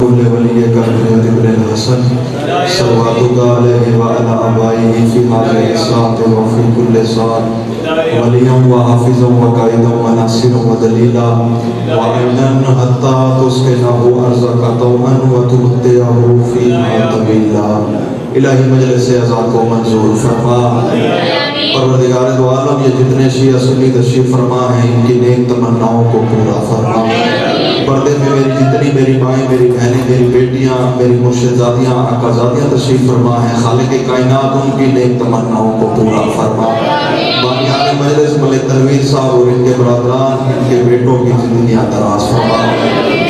كل ولي كالحياة بن الحسن صلواتك عليه وعلى آبائه في هذه الساعة وفي كل ساعة وليا وحافظا وقائدا وناصرا ودليلا وعينا حتى تسكنه أرزك طوعا وتمتعه فيها طويلا. الہی مجلس اعزاز کو منظور فرما. پروردگار دو عالم یہ جتنے شیعہ سنی تشریف فرما ہیں ان کی نیک تمناؤں کو پورا فرما. پردے میں میری جتنی میری مائیں میری بہنیں میری بیٹیاں میری مرشدزادیاں آقازادیاں تشریف فرما ہیں خالق کائنات ان کی نیک تمناؤں کو پورا فرما. بانیان مجلس ملک تنویر صاحب اور ان کے برادران ان کے بیٹوں کی زندگیاں دراز فرما.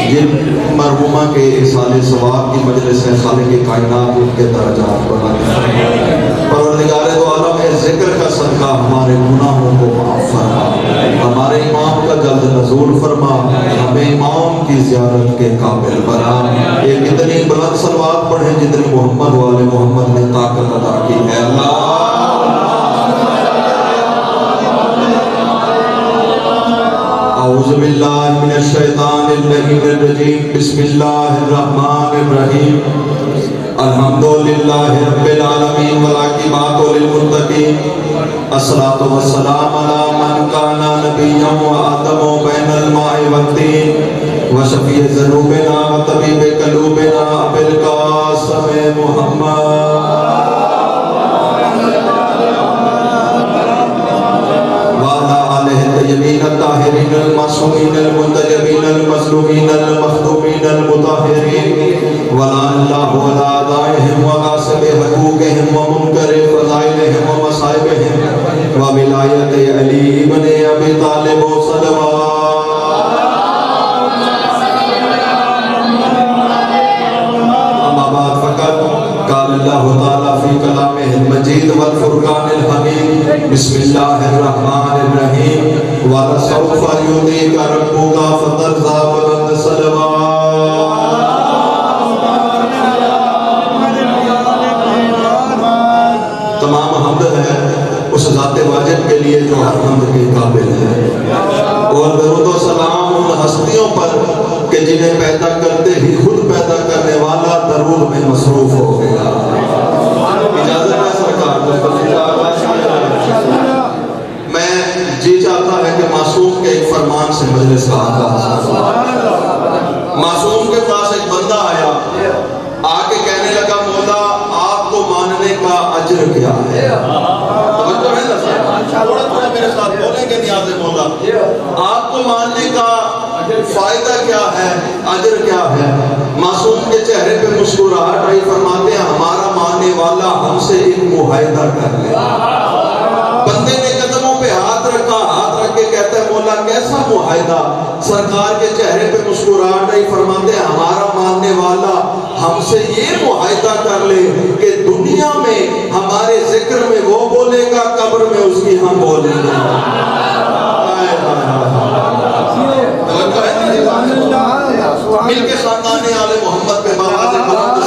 جن مرحومہ کے اصال ثواب کی مجلس ہے خالق کائنات ان کے درجات بنا فرما. پروردگار دو عالم ذکر کا صدقہ ہمارے گناہوں کو معاف فرما. ہمارے امام کا جلد نزول فرما. ہمیں امام کی زیارت کے قابل بنا. یہ کتنی بلند صلوات پڑھیں جتنی محمد والے محمد نے طاقت عطا کی ہے. اللہ اعوذ باللہ من الشیطان اللعین الرجیم. بسم اللہ الرحمن الرحیم. الحمدللہ رب العالمین والعاقبۃ للمتقین. الصلاۃ والسلام علی من کان نبیا وآدم بین الماء والطین وشفیع ذنوبنا وطبیب قلوبنا ابی القاسم محمد وعلی آلہ الطیبین الطاہرین المعصومین المنتجبین المظلومین المخدومین المطہرین ولعن اللہ علی اعدائہم وغاصب حقوقہم ومنکر فضائلہم ومصائبہم وولایت علی ابن ابی طالب صلوات. اما بعد فقط قال اللہ تعالی فی کلامہ المجید والفرقان الحمید. بسم اللہ الرحمن الرحیم. وَلَسَوْفَ يُعْطِيكَ رَبُّكَ فَتَرْضَىٰ. بلند صلوات. تمام حمد ہے اس ذات واجب کے لیے جو ہر حمد کے قابل ہے، اور درود و سلام ان ہستیوں پر کہ جنہیں پیدا کرتے ہی خود پیدا کرنے والا درود میں مصروف ہو گیا. اجازت ہے سرکار میں جی چاہتا ہے کہ معصوم کے ایک فرمان سے مجلس کا آغاز. معصوم کے پاس ایک بندہ آیا، آ کے کہنے لگا مولا آپ کو ماننے کا اجر کیا ہے؟ توجہ ہے نا سر؟ تھوڑا تھوڑا میرے ساتھ بولیں گے نیاز مولا. آپ کو ماننے کا فائدہ کیا ہے، اجر کیا ہے؟ معصوم کے چہرے پہ مسکراہٹ آئی. فرماتے ہیں ہمارا ماننے والا ہم سے ایک معاہدہ کر لے. بندے نے قدموں پہ ہاتھ رکھا، ہاتھ رکھ کے کہتا ہے مولا کیسا معاہدہ؟ سرکار کے چہرے پہ مسکراہٹ آئی. فرماتے ہیں ہمارا ماننے والا ہم سے یہ معاہدہ کر لے کہ دنیا میں ہمارے ذکر میں وہ بولے گا، قبر میں اس کی ہم بولیں گے. مل کے خاندان آل محمد پہ بآواز بلند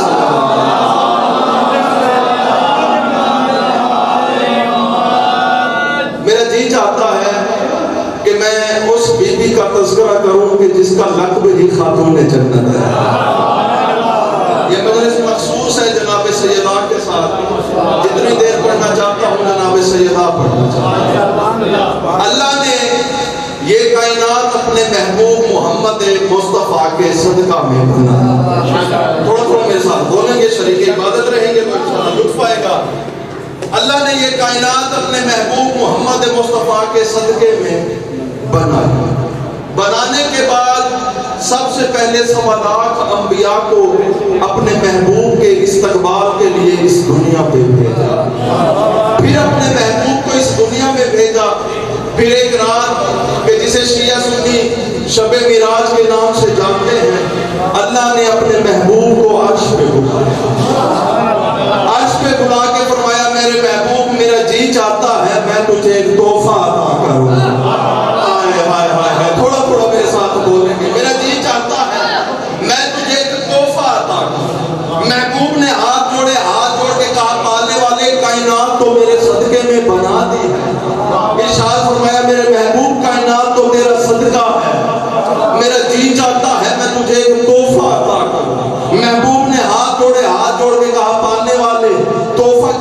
میرا جی چاہتا ہے کہ میں اس بی بی کا تذکرہ کروں کہ جس کا لقب ہی خاتون جنت ہے. یہ مجلس مخصوص ہے جناب سیدہ کے ساتھ. جتنی دیر پڑھنا چاہتا ہوں جناب سیدہ پڑھنا چاہتا ہوں. اللہ نے یہ کائنات اپنے محبوب محمد مصطفیٰ کے صدقہ میں بنا. تھوڑا تھوڑا میرے ساتھ بولیں گے، شریک عبادت رہیں گے تو انشاءاللہ لطف آئے گا. اللہ نے یہ کائنات اپنے محبوب محمد مصطفیٰ کے صدقے میں بنا. بنانے کے بعد سب سے پہلے 1.25 لاکھ انبیاء کو اپنے محبوب کے استقبال کے لیے اس دنیا پہ بھیجا. پھر اپنے محبوب کو اس دنیا میں بھیجا. پھر ایک رات کہ جسے شیعہ سنی شب معراج کے نام سے جانتے ہیں، اللہ نے اپنے محبوب کو عرش پہ بلایا. عرش پہ بلا کے فرمایا میرے محبوب میرا جی چاہتا ہے میں تجھے ایک تحفہ عطا کروں. تھوڑا تھوڑا میرے ساتھ بولیں گے. میرا جی چاہتا ہے میں تجھے ایک تحفہ عطا کروں. محبوب نے ہاتھ جوڑے، ہاتھ جوڑ کے کہا پالنے والے کائنات تو میرے صدقے میں بنا دی ہے. ارشاد فرمایا میرے محبوب کائنات تو تیرا صدقہ ہے. میرا جی چاہتا ہے میں تجھے ایک تحفہ عطا کروں.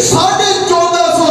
1450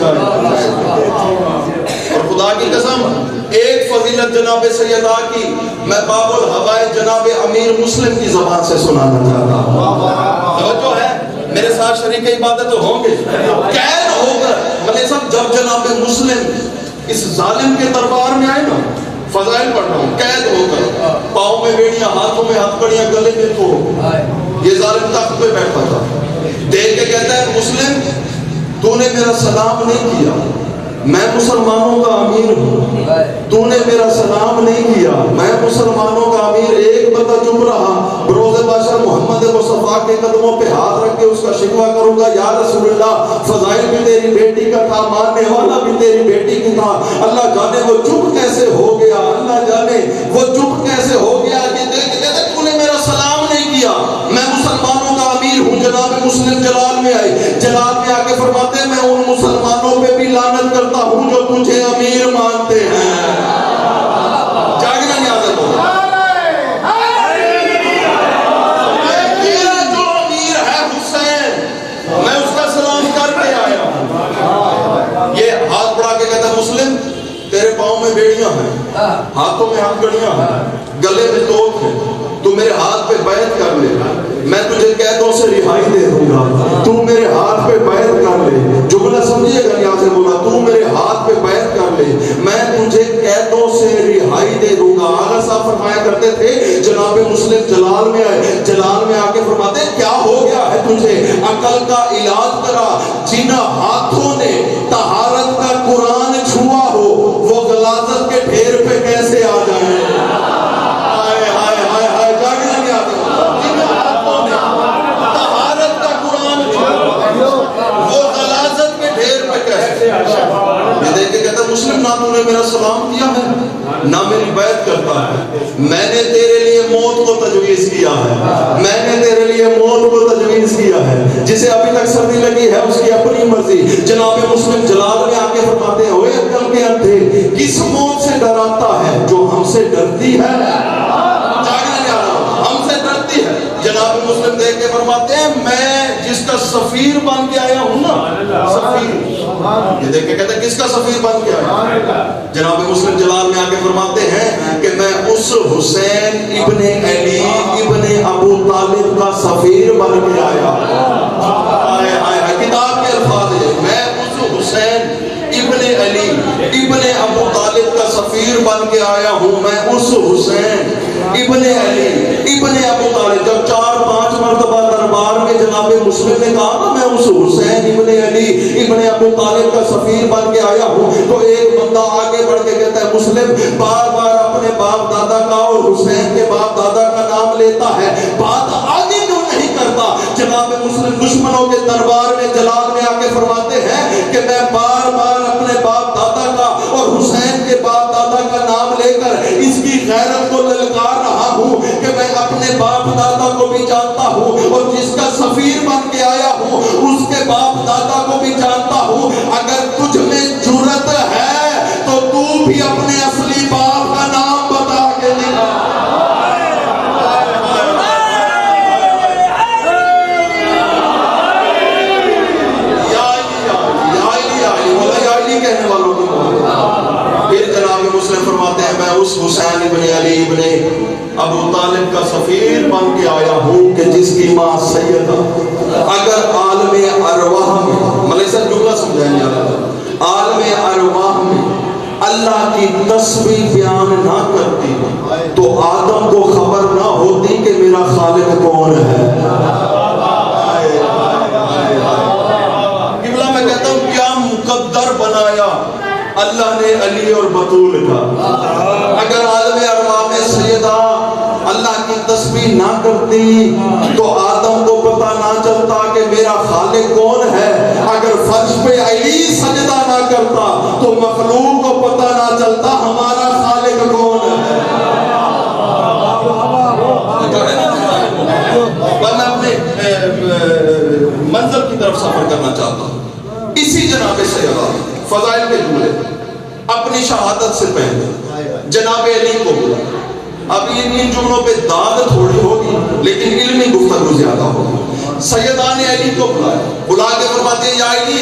جائے. اور خدا کی قسم ایک فضیلت جناب سیدہ کی میں باب الحوائے جناب امیر مسلم کی زبان سے سنانا چاہتا ہوں. جو ہے میرے ساتھ شریک عبادت ہوں گے. قید ہو کر ملے صاحب جب جناب مسلم اس ظالم کے دربار میں آئے نا، فضائل پڑھ رہا ہوں، قید ہو کر پاؤں میں بیڑیاں، ہاتھوں میں ہتھکڑیاں، گلے میں تو یہ ظالم تخت پہ بیٹھا تھا. دیکھ کے کہتا ہے مسلم تو نے میرا سلام نہیں کیا، میں مسلمانوں کا امیر ہوں. تو نے میرا سلام نہیں کیا، میں مسلمانوں کا امیر. ایک بندہ چپ رہا. بروز بادشاہ محمد مصطفیٰ کے قدموں پہ ہاتھ رکھ کے اس کا شکوہ کروں گا، یا رسول اللہ فضائل بھی تیری بیٹی کا تھا، ماننے والا بھی تیری بیٹی کی تھا. اللہ جانے وہ چپ کیسے ہو گیا، اللہ جانے وہ چپ کیسے ہو گیا. کہ تو نے میرا سلام نہیں کیا، میں مسلمانوں کا امیر ہوں. جناب مسلم جلال میں آئے، جلال میں آ کے فرماتے ہیں میں ان مسلمانوں پہ بھی لعنت کرتا ہوں جو تجھے امیر مانتے ہیں. جاگنا یاد رکھو، میرا جو امیر ہے حسین، میں اس کا سلام کر کے آیا. یہ ہاتھ بڑھا کے کہتا مسلم تیرے پاؤں میں بیڑیاں ہیں، ہاتھوں میں ہتھکڑیاں ہیں، گلے میں توق ہے، تو میرے ہاتھ پہ بیعت کر لے، میں تجھے قیدوں سے رہائی دے دوں گا. تو میرے ہاتھ پہ بیعت کر لے. جملہ سمجھیے گا، یہاں سے بولا تو میرے ہاتھ پہ بیعت کر لے، میں تجھے قیدوں سے رہائی دے دوں گا. آغا صاحب فرمایا کرتے تھے جناب مسلم جلال میں آئے، جلال میں آ کے فرماتے کیا ہو گیا ہے تجھے؟ عقل کا علاج کرا. جن ہاتھوں نے طہارت کا قرآن چھوا ہو وہ غلاظت کے ڈھیر پہ کیسے آ جائیں؟ مسلم نہ تو نے میرا سلام کیا ہے نہ میری بیعت کرتا ہے. میں نے تیرے لیے موت کو تجویز کیا ہے، میں نے تیرے لیے موت کو تجویز کیا ہے. جسے ابھی تک سردی لگی ہے اس کی اپنی مرضی. جناب مسلم جلال میں آ کے فرماتے ہیں ہوئے عقل کے اندھے کس موت سے ڈراتا ہے جو ہم سے ڈرتی ہے. جاگنا جا رہا ہم سے ڈرتی ہے. جناب مسلم دیکھ کے فرماتے ہیں میں جس کا سفیر بن کے آیا ہوں نا، سفیر یہ دیکھ کے کہتے ہیں کس کا سفیر بن کے آیا. جناب مسلم جلال میں آگے فرماتے ہیں کہ میں اس حسین ابن علی ابن ابو طالب کا سفیر بن کے آیا. کتاب کے الفاظ ہے میں اس حسین ابن علی ابن ابو طالب کا سفیر بن کے آیا ہوں. میں اس حسین ابن علی ابن ابو طالب جب 4-5 مرتبہ دربار میں جناب مسلم نے کہا نا میں اس حسین ابن علی ابن ابو طالب کا سفیر بن کے آیا ہوں، تو ایک بندہ آگے بڑھ کے کہتا ہے مسلم بار بار اپنے باپ دادا کا اور حسین کے باپ دادا کا نام لیتا ہے، بات آگے کیوں نہیں کرتا؟ جناب مسلم دشمنوں کے دربار میں جلال میں آ کے فرماتے ہیں کہ میں بار بار اپنے باپ دادا کا اور حسین کے باپ دادا کا نام لے کر اس کی غیرت کو للکار رہا ہوں کہ میں اپنے باپ دادا کو بھی جانتا ہوں اور جس کا سفیر بن کے آیا ہوں اس کے باپ دادا کو بھی جانتا ہوں. اگر تجھ میں جرت ہے تو تو بھی اپنے اصلی باپ کا نام بتا کے دکھا. کہنے والوں کو پھر جناب مسلم فرماتے ہیں میں اس حسین ابن علی ابن ابو طالب کا سفیر بن کے آیا ہوں کہ جس کی ماں سیدہ اگر عالم ارواح میں ملک صاحب جملہ سمجھائیں گے عالم ارواح میں اللہ کی تسبیح بیان نہ کرتی تو آدم کو خبر نہ ہوتی کہ میرا خالق کون ہے. میں کہتا ہوں کیا مقدر بنایا اللہ نے علی اور بطول کا. اگر عالم ارواح میں سیدہ اللہ کی تسبیح نہ کرتی تو آدم کو پتہ نہ چلتا کہ میرا خالق کون ہے. اگر فرش پہ علی سجدہ نہ کرتا تو مخلوق کو پتہ نہ چلتا ہمارا خالق کون ہے. میں اپنے منزل کی طرف سفر کرنا چاہتا ہوں. اسی جناب سیدہ فضائل کے جملے اپنی شہادت سے پہلے جناب علی کو بلا. اب ان جملوں پہ داد تھوڑی ہوگی لیکن علمی گفتگو زیادہ ہوگی. سیدان علی کو بلایا، بلا کے فرماتے ہیں یا علی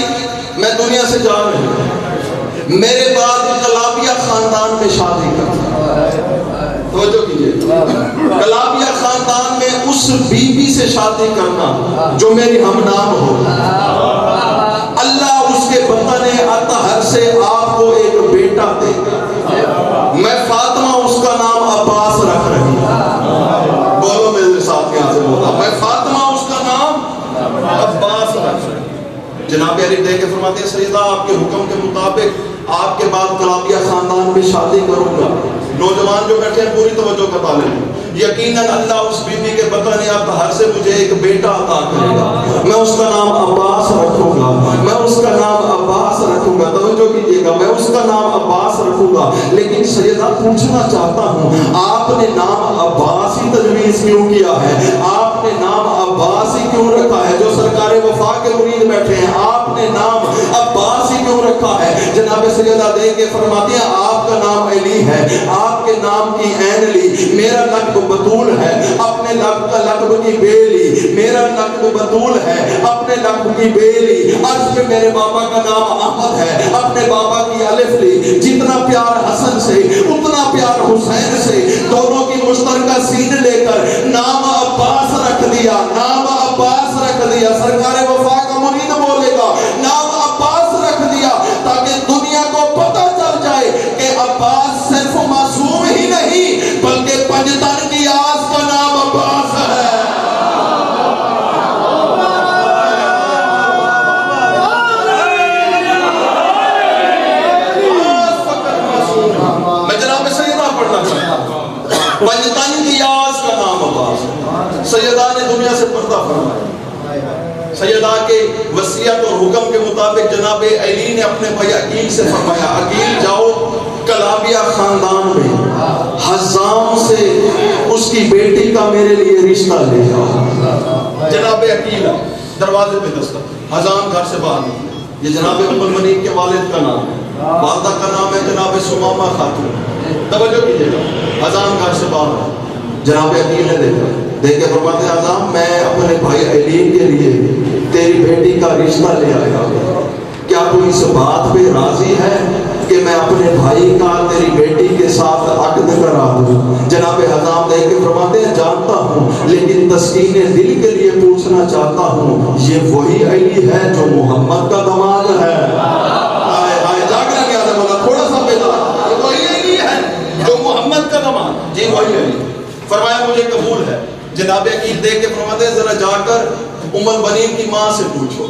میں دنیا سے جا رہی ہوں، میرے بعد کلابیہ خاندان میں شادی کرنا، توجہ کیجئے، کلابیہ خاندان میں اس بیوی سے شادی کرنا جو میری ہم نام ہو، اللہ اس کے بطن اطہر سے آپ کو ایک بیٹا دے گا، میں فاطمہ اس کا نام عباس رکھ رہی ہوں، بولو میرے ساتھ یہاں سے بولا، میں فاطمہ اس کا نام عباس رکھ رہی ہوں۔ جناب علی دے کے فرماتے ہیں سیدہ آپ کے حکم کے مطابق آپ کے بعد کلابیہ خاندان میں شادی کروں گا۔ نوجوان جو بیٹھے ہیں پوری توجہ کا طالب، یقیناً اللہ اس بیوی کے بطن اطہر سے مجھے ایک بیٹا عطا کرے گا، میں اس کا نام عباس رکھوں گا، میں اس کا نام عباس رکھوں گا، توجہ کیجئے گا، میں اس کا نام عباس رکھوں گا۔ لیکن سیدہ پوچھنا چاہتا ہوں آپ نے نام عباس ہی تجویز کیوں کیا ہے؟ آپ نے نام عباس ہی کیوں رکھا ہے؟ جو سرکار وفا کے مرید بیٹھے ہیں آپ نے نام عباس ہی کیوں رکھا ہے؟ جناب سیدہ دے کے فرماتی ہیں آپ کا نام علی ہے، آپ کے نام کی عین لی، میرا لقب بطول ہے، اپنے لقب کی بے لی، میرا لقب بطول ہے، اپنے لقب کی بے لی، عرش پہ میرے بابا کا نام احمد ہے، اپنے بابا کی الف لی، جتنا پیار حسن سے اتنا پیار حسین سے، دونوں کی مشترکہ سین لے کر نام عباس رکھ دیا، نام عباس رکھ دیا۔ سرکار وفا کا مرید بولے گا نام عباس رکھ دیا تاکہ دنیا کو پتہ چل جائے کہ عباس صرف معصوم ہی نہیں بلکہ پنجتن کی آس کا نام عباس ہے۔ میں جناب سیدہ پڑھنا چاہتا ہوں، پنجتن کی آس کا نام عباس ہے۔ سیدہ نے دنیا سے پردہ فرمایا، سیدہ کے وصیت اور حکم کے مطابق جناب علی نے اپنے بھائی عقیل سے فرمایا عقیل جاؤ کلابیہ خاندان میں حزام سے اس کی بیٹی کا میرے لیے رشتہ لے جاؤ۔ جناب عقیل دروازے پہ دستک، حزام گھر سے باہر نکلے، یہ جناب ام المنین کے والد کا نام ہے، والدہ کا نام ہے جناب سمامہ خاتون، توجہ کیجئے گا، حزام گھر سے باہر، جناب عقیل نے دیکھا، دیکھ کے فرماتے ہیں حزام میں اپنے بھائی علی کے لیے تیری بیٹی کا رشتہ لے آیا، کیا تو اس بات پہ راضی ہے کہ میں اپنے بھائی کا تیری بیٹی کے ساتھ عقد کرا دوں؟ جناب حزام دیکھ کے فرماتے ہیں جانتا ہوں لیکن تسکین دل کے لیے پوچھنا چاہتا ہوں یہ وہی علی ہے جو محمد کا داماد ہے؟ جاگرا کیا تھا بولا تھوڑا سا بیدار، یہ وہی علی ہے جو محمد کا داماد؟ جی وہی علی۔ فرمایا مجھے قبول ہے۔ جناب عقیل دیکھ کے فرماتے ہیں ذرا جا کر ام البنین کی ماں سے پوچھو،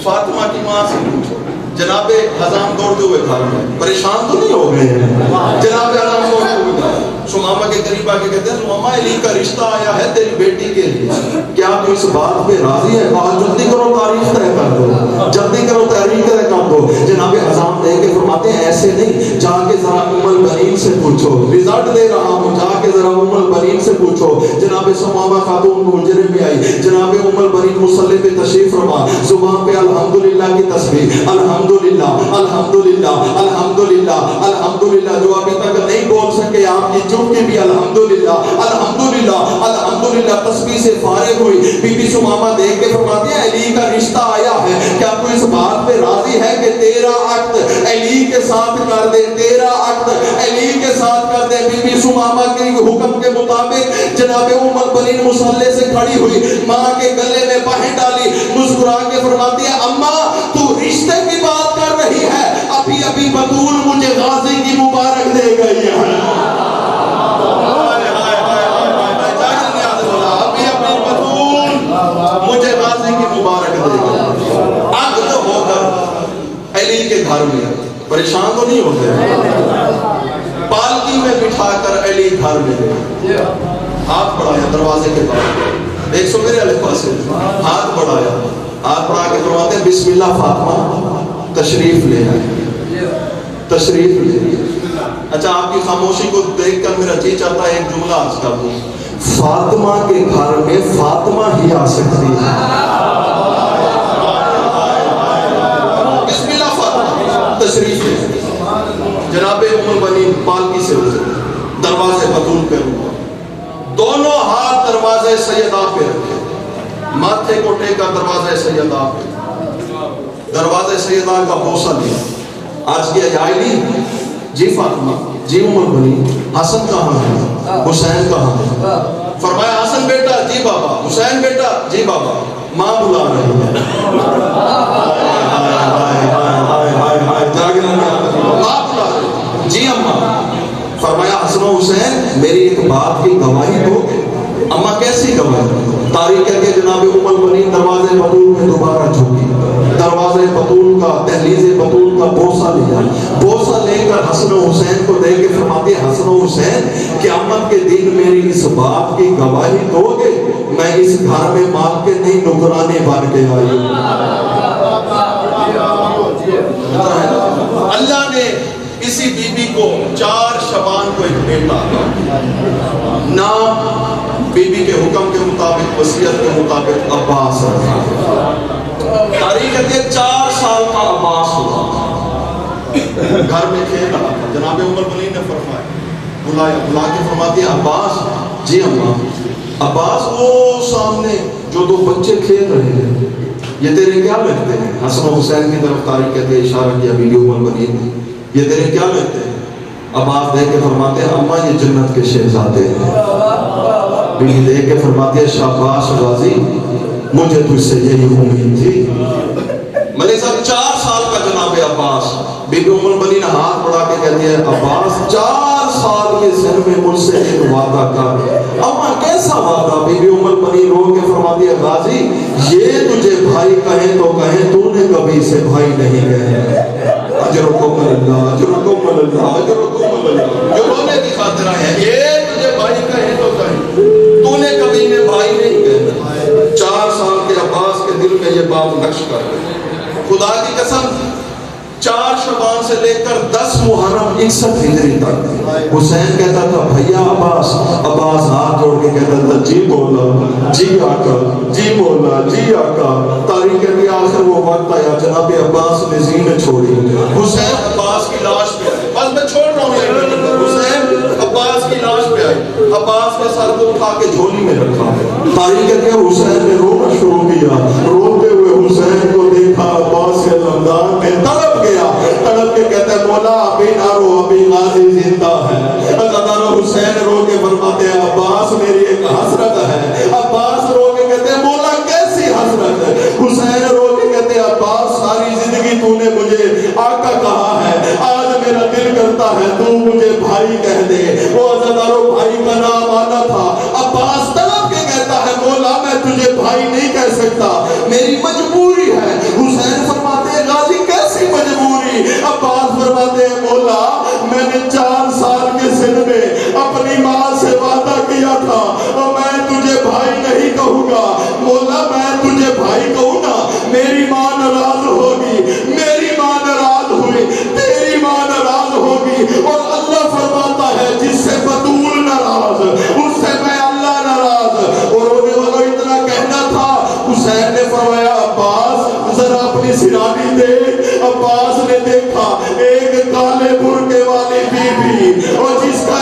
فاطمہ کی ماں سے پوچھو۔ جناب حزام دوڑتے ہوئے گھر میں، پریشان تو نہیں ہو گئے ہیں؟ جناب حزام دوڑتے ہوئے گھر، سمامہ کے قریب آ کے کہتے ہیں سمامہ علی کا رشتہ آیا ہے تیری بیٹی کے لیے، کیا تو اس بات پہ راضی ہے؟ کہا جلدی کرو تاریخ طے کر دو، جلدی کرو تاریخ طے کر دو۔ جناب حزام دے کے فرماتے ہیں ایسے نہیں، جا کے ذرا ام البنین سے پوچھو، رزلٹ دے رہا ہوں، جا کے ذرا ام البنین سے پوچھو۔ جناب سمامہ خاتون گوجرے میں آئی، جناب ام البنین مصلی پہ تشریف فرما، زبان پہ الحمدللہ کی تسبیح، الحمدللہ الحمدللہ الحمدللہ الحمدللہ، جو ابھی تک نہیں بول سکے آپ کی چپ کی بھی الحمدللہ الحمدللہ الحمدللہ تسبیح سے فارغ ہوئی۔ بی بی سمامہ دیکھ کے فرماتی ہے علی کا رشتہ آیا ہے، کیا تو اس بات پہ راضی ہے کہ تیرا عقد علی کے ساتھ کر دے، تیرا عقد علی کے ساتھ کر دے؟ بی بی سمامہ کے حکم کے مطابق جناب ام البنین مصلی سے کھڑی ہوئی، ماں کے گلے میں باہیں ڈالی، مسکرا کے فرماتی ہے اماں تو رشتے کی بات کر رہی ہے، ابھی ابھی بطول مجھے غازی کی مبارک دے گئی ہے۔ مجھے غازی کی مبارک دے گئی، عقد ہو کر علی کے گھر میں، پریشان تو نہیں ہوتے؟ پالکی میں بٹھا کر علی گھر میں گئے، ہاتھ بڑھایا دروازے کے پاس، ایک سو میرے الفا سے ہاتھ بڑھایا، ہاتھ بڑھا کے فرماتے ہیں بسم اللہ فاطمہ تشریف لے آئے، تشریف لے آئے۔ اچھا آپ کی خاموشی کو دیکھ کر میرا جی چاہتا ہے ایک جملہ عرض کر دوں، فاطمہ کے گھر میں فاطمہ ہی آ سکتی ہے۔ بسم اللہ فاطمہ تشریف لے آئے۔ جناب ام البنین پالکی سے اترے، دروازے بطول پہ رکا، دونوں ہاتھ دروازے سیدہ پہ رکھے، ماتھے کو ٹیکا دروازے سیدہ پہ، دروازے سیدہ کا بوسہ لیا، آج کیا جائلی جی فاطمہ جی ام البنین حسن کہاں ہے، حسین کہاں ہے؟ فرمایا حسن بیٹا جی بابا، حسین بیٹا جی بابا، ماں بلا رہی ہے۔ ماں بلا رہی جی اماں۔ فرمایا حسن و حسین میری ایک بات کی گواہی دو۔ اماں کیسی گواہی؟ تاریخ ہے کہ جناب ام البنین دروازے بطول میں دوبارہ جھکی، دروازے بطول کا دہلیز بطول کا بوسہ لیا، بوسہ لے کر حسن و حسین کو دے کے فرماتے حسن و حسین قیامت کے دن میری اس بات کی گواہی دو گے میں اس گھر میں مال کے نہیں نکرانے بن کے آئی ہوں۔ اللہ نے اسی بی بی کو 4 شعبان کو ایک بیٹا نام بی بی کے حکم کے مطابق وصیت کے مطابق عباس رکھا۔ تاریخ ہے 4 سال کا عباس ہوا، گھر میں کھیل رہا تھا۔ جناب ام البنین نے فرمایا بلایا، بلا کے فرماتی ہے عباس جی اماں۔ عباس وہ سامنے جو 2 بچے کھیل رہے ہیں یہ تیرے کیا لگتے ہیں؟ حسن و حسین کی طرف تاریخ کہتے ہیں، اشارہ کیا بی بی ام البنین نے، یہ تیرے کیا لگتے ہیں؟ عباس دیکھ کے فرماتے ہیں اماں یہ جنت کے شہزادے ہیں۔ بی بی دیکھ کے فرماتے ہیں شاباش غازی مجھے تجھ سے یہی امید تھی۔ ملک صاحب 4 سال کا جناب عباس، بی بی ام البنین ہاتھ بڑھا کے کہتی ہے عباس 4 سال کے سن میں مجھ سے ایک وعدہ کر۔ اماں کیسا وعدہ؟ بی بی ام البنین رو کے فرماتی ہے غازی یہ تجھے بھائی کہیں تو کہیں تو نے کبھی سے بھائی نہیں کہے۔ اجرکم اللہ اجرکم اللہ اجرکم اللہ، جو رونے کی خاطر آئے ہیں یہ تجھے بھائی کہیں تو کہیں تو نے کبھی نے بھائی نہیں کہنا۔ 4 سال کے عباس کے دل میں یہ بات نقش کر گئی۔ خدا کی قسم 4 شعبان سے لے کر 10 محرم 61 ہجری تک حسین کہتا تھا بھیا عباس، عباس ہاتھ جوڑ کے کہتا تھا جی مولا جی آقا جی مولا جی آقا۔ تاریخ کے آخر وہ وقت آیا جناب عباس نے زین چھوڑی، حسین عباس کی لاش پہ آئے، بس میں چھوڑ رہا ہوں، حسین عباس کی لاش پہ آئے، عباس کے سر کو اٹھا کے جھولی میں رکھا۔ تاریخ کے حسین نے رونا شروع کیا، روتے ہوئے حسین کو دیکھا عباس کے لمدان میں تڑپ گیا، تڑپ کے کہتے ہیں مولا ابھی نہ رو ابھی غازی زندہ ہے۔ عزادار حسین رو کے فرماتے ہیں عباس میری ایک حسرت ہے۔ عباس رو کے کہتے ہیں مولا کیسی حسرت ہے؟ حسین رو کے کہتے ہیں عباس ساری زندگی تو نے مجھے آقا کہا ہے، آج میرا دل کرتا ہے تو مجھے بھائی کہہ دے۔ وہ عزاداروں بھائی کا نام آنا تھا، عباس تڑپ کے کہتا ہے مولا میں تجھے بھائی نہیں کہہ سکتا، میری مجبوری ہے۔ حسین فرماتے ہیں غازی کیسی مجبوری؟ عباس فرماتے ہیں مولا میں نے 4 سال کے سن میں اپنی ماں سے وعدہ کیا تھا اور میں تجھے بھائی نہیں کہوں گا، مولا میں تجھے بھائی کہوں نا میری ماں ناراض ہوگی، میری ماں ناراض ہوئی، تیری ماں ناراض ہوگی، اور اللہ فرماتا ہے جس سے بطول ناراض اس سے میں اللہ ناراض۔ اور وہ اتنا کہنا تھا، حسین نے فرمایا عباس ذرا اپنی سرانی دیکھ۔ عباس نے دیکھا ایک کالے برقعے والی بی بی اور جس کا